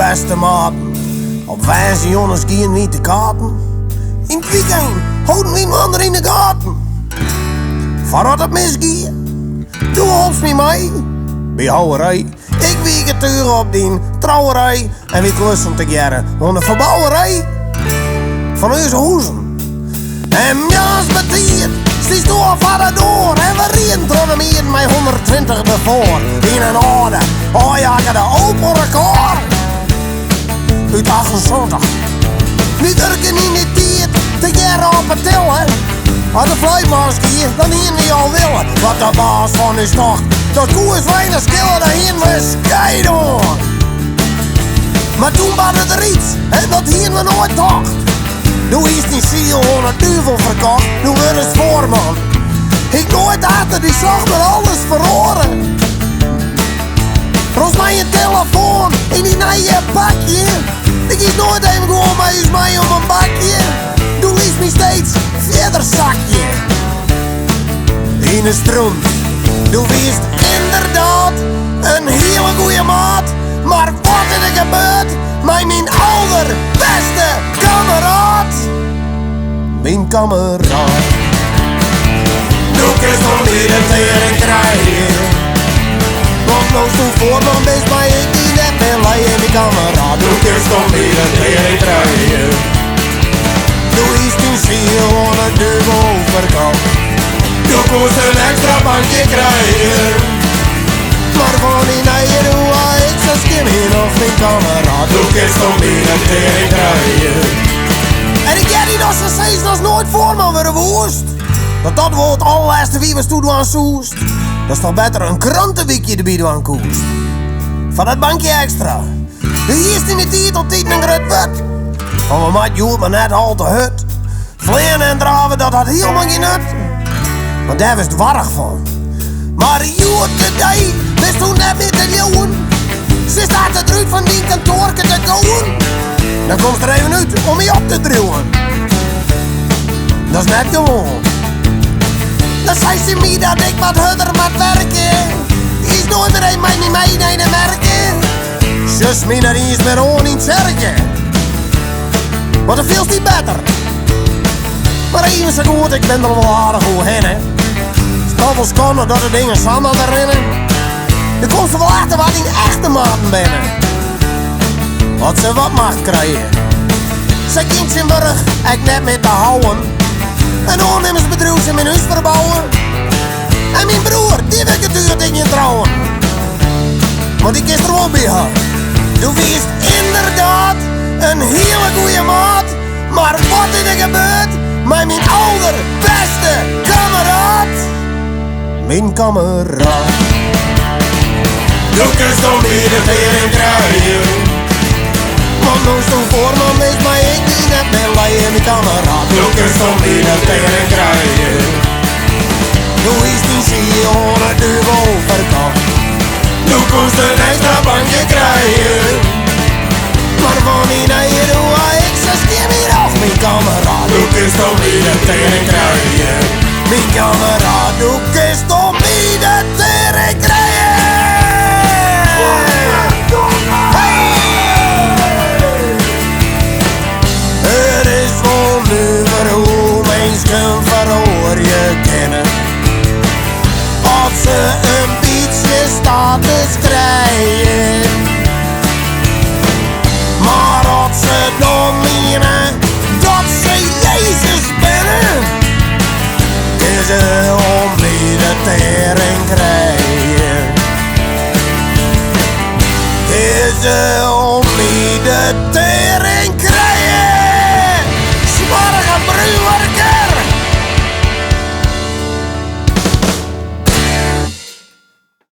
beste maten. Op 5 jongens gaan we te kaarten. In het weekend houden we een ander in de gaten. Voordat het misgaat, doe helps me mee. Bij houwerij, ik wie getuige op die trouwerij. En wie klussen te jaren van de verbouwerij van onze hoezen. En ja's betiert, stiest door vader door. En we rieën tronnen hier met 120 ervoor. In een orde, oh ja, ik had een open record. Uit 78. Nu durken in die tijd te jaren op het tillen. Als de vleugmasker, dan hier niet al willen. Wat de baas van is toch, dat koe is weinig skillen, daarheen we scheiden. Maar toen was het er iets, en dat hier we nooit dacht. Nu is die ziel 100 duvel verkocht, nu wordt het voorman. Ik nooit achter die zag maar alles verloren. Roos mij je telefoon in die nieuwe pakje. Ik is nooit even gewoon met mij om een bakje. Doe liefst me steeds verder zakje. In de stront, doe wist inderdaad een hele goeie maat. Maar wat is er gebeurd met mijn allerbeste kameraad? Mijn kameraad. Doe eens nog niet een tering krijgen. Want nou stond voor dan best maar ik die net wil leien. Mijn kameraad. Doe eens nog niet een tering krijgen. Doe eens die ziel aan het dubbel verkoop. Doe kost een extra bankje krijgen. Maar van die nijen doe ik zo skimmy nog mijn kameraad. Doe eens nog niet een tering krijgen. En ik heb die nog zo steeds als nooit voor me worden woest. Dat wordt het allerlaatste wie we toe aan soest. Dat is toch beter een krantenweekje de bieden aan koest. Van dat bankje extra. De eerste in de titel tieten een gret wet. Van we maat joert maar net al te hut. Vleien en draven dat had helemaal geen nut. Want daar was het warrig van. Maar joert de day, wist toen net met de leeuwen. Ze staat eruit van die kantoorke te komen. Dan komt ze er even uit om je op te duwen. Dat is net gewoon. Dan zei ze me dat ik wat harder moet werken. Is nooit meer een mij niet mee naar de merken. Zus me naar eens meer on in het zerken. Maar dat feels niet beter. Maar even zo goed, ik ben er wel aardig hoe heen, hè. Stoffels konden dat de dingen samen rennen. Dan komt ze wel achter wat die echte maten binnen. Wat ze wat mag krijgen. Ze kind zijn burg, ik net met te houden. En ondernemersbedrijf ze mijn huis verbouwen. En mijn broer, die wil natuurlijk in je trouwen. Want die kist er wel bij haar. Doe wist inderdaad een hele goeie maat. Maar wat is er gebeurd met mijn allerbeste kameraad? Mijn kameraad. Doe eens nog niet de tering krijgen. Want nou stond voor man is maar ik die net wil leien mijn kameraad. Doe eens nog niet de tering krijgen. Doe is die ziel aan het dubbel verkocht. Doe kost een extra bankje krijgen. Maar van die nijen doe ik zo skimmy nog mijn kameraad. Doe eens nog niet de tering krijgen. Mijn kameraad, doe eens nog niet de tering krijgen. Het is wel nu hoe mensen verhoor je kennen. Als ze een beetje status krijgen. Maar als ze dan menen dat ze Jezus binnen, is ze om niet de tering krijgen. Is ze om niet de tering krijgen.